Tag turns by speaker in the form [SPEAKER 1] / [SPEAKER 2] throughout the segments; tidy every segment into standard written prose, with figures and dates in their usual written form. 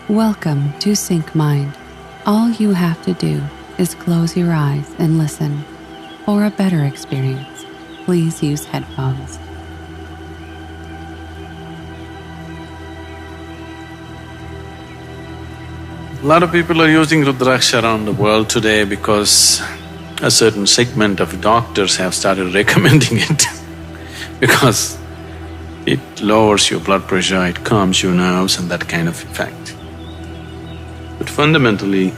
[SPEAKER 1] Welcome to Sync Mind. All you have to do is close your eyes and listen. For a better experience, please use headphones.
[SPEAKER 2] A lot of people are using Rudraksha around the world today because a certain segment of doctors have started recommending it because it lowers your blood pressure, it calms your nerves and that kind of effect. But fundamentally,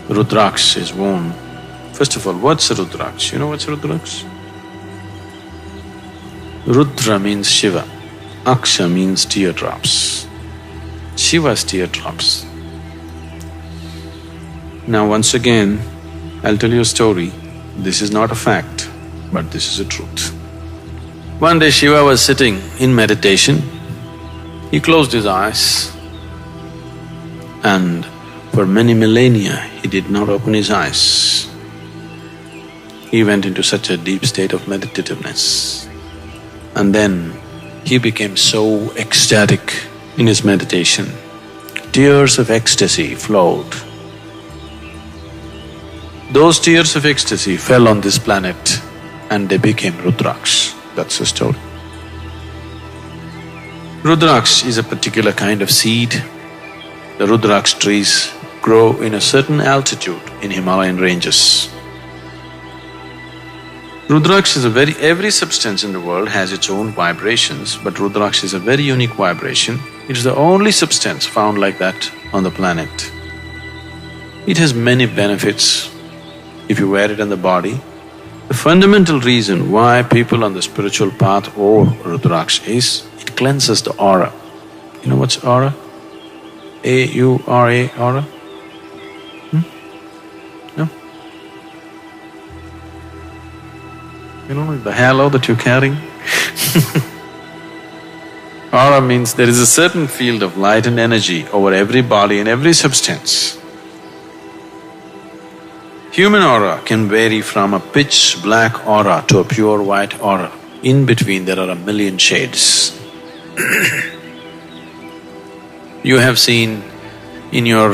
[SPEAKER 2] Rudraksh is worn. First of all, what's a Rudraksh? You know what's a Rudraksh? Rudra means Shiva, Aksha means teardrops. Shiva's teardrops. Now once again, I'll tell you a story. This is not a fact, but this is a truth. One day Shiva was sitting in meditation. He closed his eyes and for many millennia he did not open his eyes. He went into such a deep state of meditativeness. And then he became so ecstatic in his meditation. Tears of ecstasy flowed. Those tears of ecstasy fell on this planet and they became Rudraksh. That's the story. Rudraksh is a particular kind of seed. The Rudraksh trees grow in a certain altitude in Himalayan ranges. Rudraksh is every substance in the world has its own vibrations, but Rudraksh is a very unique vibration. It is the only substance found like that on the planet. It has many benefits if you wear it on the body. The fundamental reason why people on the spiritual path wear Rudraksh is it cleanses the aura. You know what's aura? A-U-R-A, aura? No? You don't know the halo that you're carrying? Aura means there is a certain field of light and energy over every body and every substance. Human aura can vary from a pitch black aura to a pure white aura. In between there are a million shades. You have seen in your…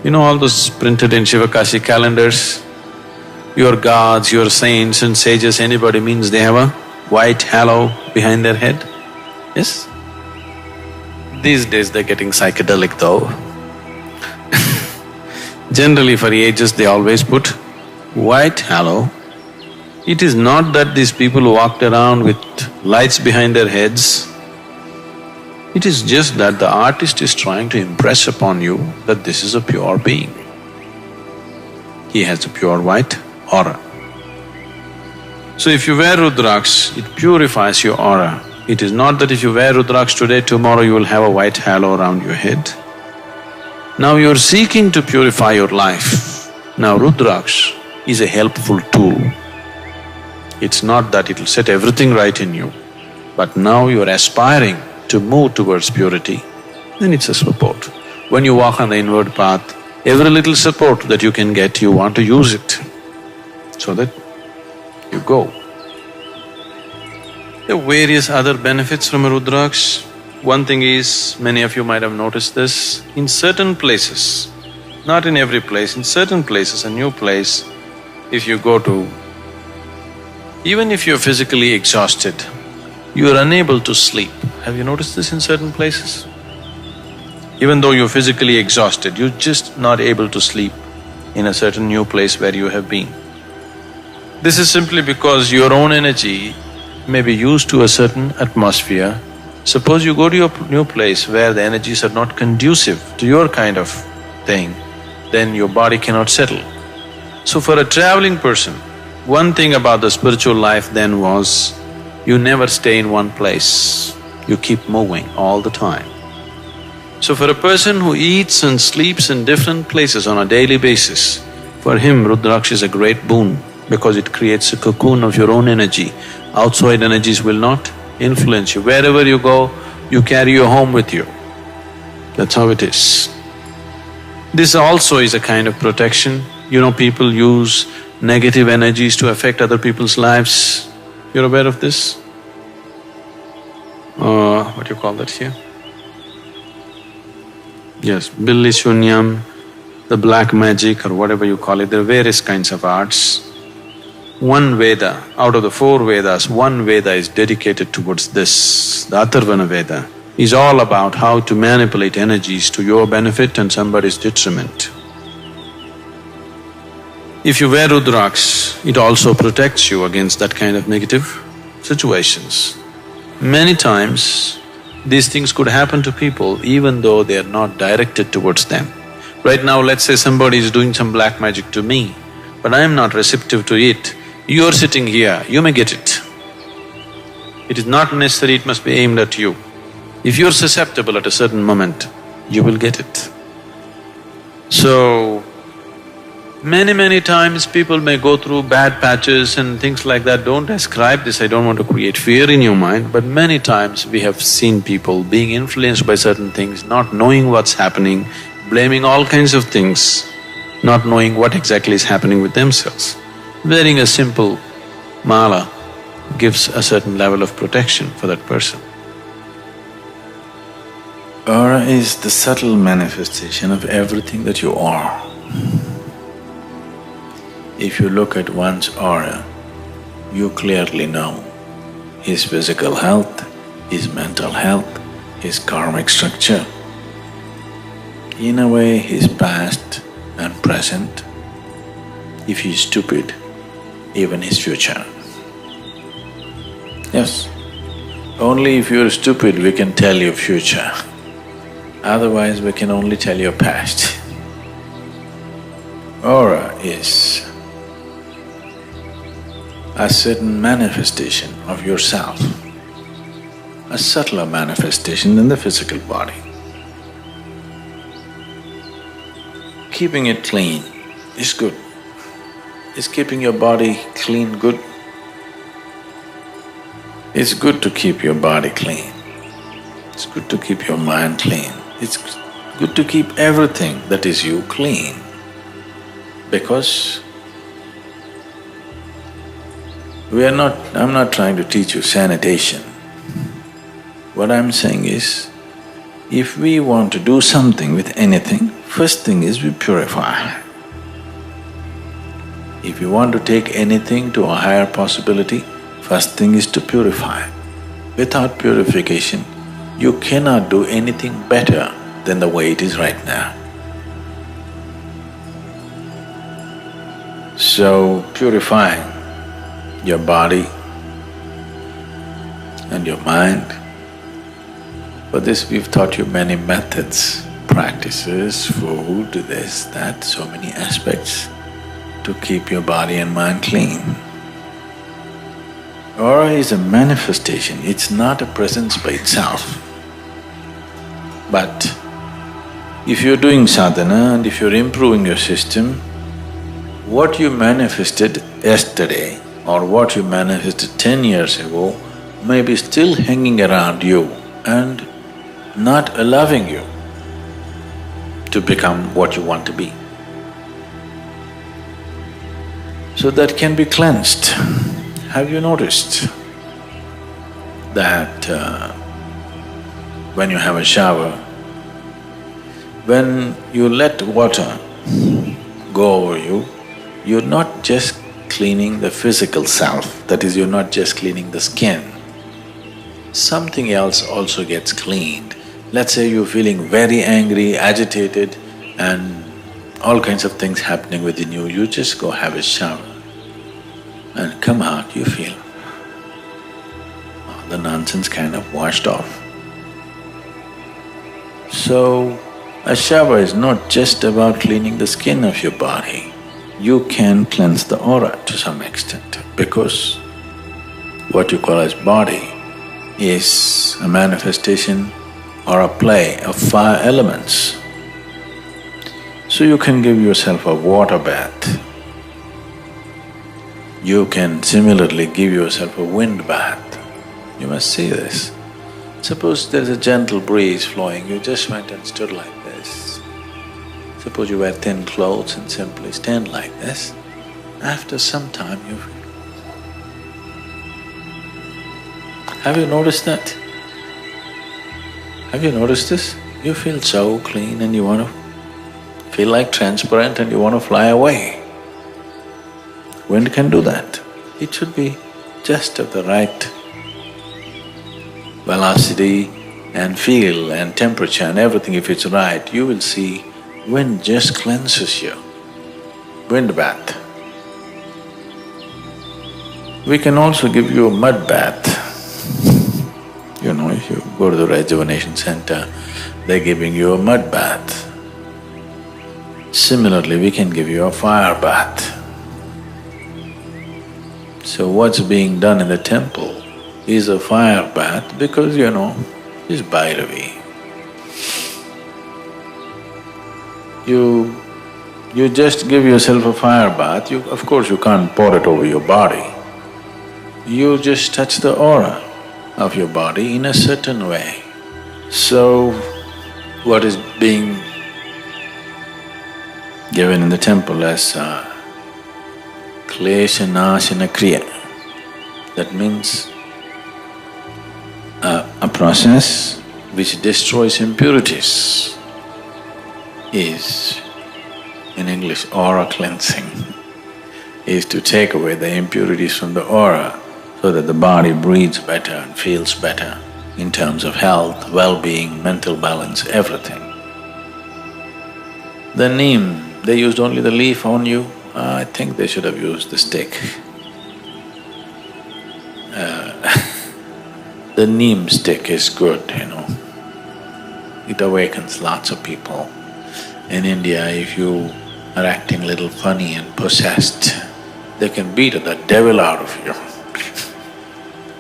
[SPEAKER 2] you know all those printed in Shivakashi calendars? Your gods, your saints and sages, anybody means they have a white halo behind their head? Yes? These days they're getting psychedelic though. Generally for ages they always put white halo. It is not that these people walked around with lights behind their heads. It is just that the artist is trying to impress upon you that this is a pure being. He has a pure white aura. So if you wear Rudraksh, it purifies your aura. It is not that if you wear Rudraksh today, tomorrow you will have a white halo around your head. Now you're seeking to purify your life. Now Rudraksh is a helpful tool. It's not that it'll set everything right in you, but now you're aspiring to move towards purity, then it's a support. When you walk on the inward path, every little support that you can get, you want to use it so that you go. There are various other benefits from a Rudraksh. One thing is, many of you might have noticed this, in certain places, not in every place, in certain places, a new place, if you go to, even if you're physically exhausted, you're unable to sleep. Have you noticed this in certain places? Even though you're physically exhausted, you're just not able to sleep in a certain new place where you have been. This is simply because your own energy may be used to a certain atmosphere. Suppose you go to your new place where the energies are not conducive to your kind of thing, then your body cannot settle. So for a traveling person, one thing about the spiritual life then was, you never stay in one place, you keep moving all the time. So for a person who eats and sleeps in different places on a daily basis, for him Rudraksh is a great boon because it creates a cocoon of your own energy. Outside energies will not influence you. Wherever you go, you carry your home with you. That's how it is. This also is a kind of protection. You know, people use negative energies to affect other people's lives. You're aware of this? What do you call that here? Yes, Billi Shunyam, the black magic or whatever you call it, there are various kinds of arts. One Veda, out of the 4 Vedas, one Veda is dedicated towards this. The Atharvana Veda is all about how to manipulate energies to your benefit and somebody's detriment. If you wear Rudraksh, it also protects you against that kind of negative situations. Many times, these things could happen to people even though they are not directed towards them. Right now, let's say somebody is doing some black magic to me, but I am not receptive to it. You're sitting here, you may get it. It is not necessary it must be aimed at you. If you're susceptible at a certain moment, you will get it. So, many times people may go through bad patches and things like that. Don't ascribe this, I don't want to create fear in your mind, but many times we have seen people being influenced by certain things, not knowing what's happening, blaming all kinds of things, not knowing what exactly is happening with themselves. Wearing a simple mala gives a certain level of protection for that person.
[SPEAKER 3] Aura is the subtle manifestation of everything that you are. If you look at one's aura, you clearly know his physical health, his mental health, his karmic structure. In a way, his past and present. If he is stupid, even his future. Yes, only if you're stupid we can tell your future. Otherwise, we can only tell your past. Aura is a certain manifestation of yourself, a subtler manifestation than the physical body. Keeping it clean is good. Is keeping your body clean good? It's good to keep your body clean. It's good to keep your mind clean. It's good to keep everything that is you clean. Because I'm not trying to teach you sanitation. What I'm saying is, if we want to do something with anything, first thing is we purify. If you want to take anything to a higher possibility, first thing is to purify. Without purification, you cannot do anything better than the way it is right now. So, purifying your body and your mind. For this we've taught you many methods, practices, food, this, that, so many aspects to keep your body and mind clean. Aura is a manifestation, it's not a presence by itself. But if you're doing sadhana and if you're improving your system, what you manifested yesterday or what you manifested 10 years ago may be still hanging around you and not allowing you to become what you want to be. So that can be cleansed. Have you noticed that when you have a shower, when you let water go over you, you're not just cleaning the physical self, that is, you're not just cleaning the skin. Something else also gets cleaned. Let's say you're feeling very angry, agitated and all kinds of things happening within you, you just go have a shower and come out, you feel the nonsense kind of washed off. So, a shower is not just about cleaning the skin of your body. You can cleanse the aura to some extent because what you call as body is a manifestation or a play of 5 elements. So you can give yourself a water bath. You can similarly give yourself a wind bath. You must see this. Suppose there's a gentle breeze flowing, you just went and stood like this. Suppose you wear thin clothes and simply stand like this. After some time you feel… Have you noticed that? Have you noticed this? you feel so clean and you want to feel like transparent and you want to fly away. Wind can do that. It should be just of the right velocity and feel and temperature and everything. If it's right, you will see wind just cleanses you. Wind bath. We can also give you a mud bath. You know, if you go to the Rejuvenation Center, they're giving you a mud bath. Similarly, we can give you a fire bath. So what's being done in the temple is a fire bath because, you know, it's Bhairavi. You just give yourself a fire bath, of course you can't pour it over your body. You just touch the aura of your body in a certain way. So, what is being given in the temple as Klesha Nashana Kriya, that means a process which destroys impurities is, in English, aura cleansing, is to take away the impurities from the aura so that the body breathes better and feels better in terms of health, well-being, mental balance, everything. The neem, they used only the leaf on you. I think they should have used the stick. The neem stick is good, you know. It awakens lots of people. In India, if you are acting a little funny and possessed, they can beat the devil out of you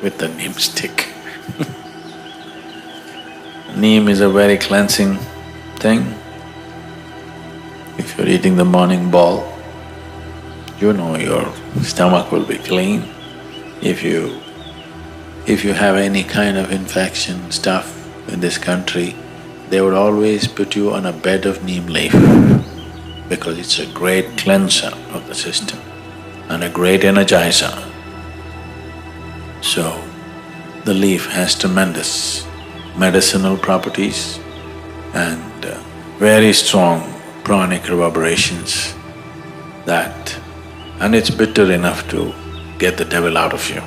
[SPEAKER 3] with the neem stick. Neem is a very cleansing thing. If you're eating the morning ball, you know your stomach will be clean. If you have any kind of infection stuff in this country, they would always put you on a bed of neem leaf because it's a great cleanser of the system and a great energizer. So, the leaf has tremendous medicinal properties and very strong pranic reverberations and it's bitter enough to get the devil out of you.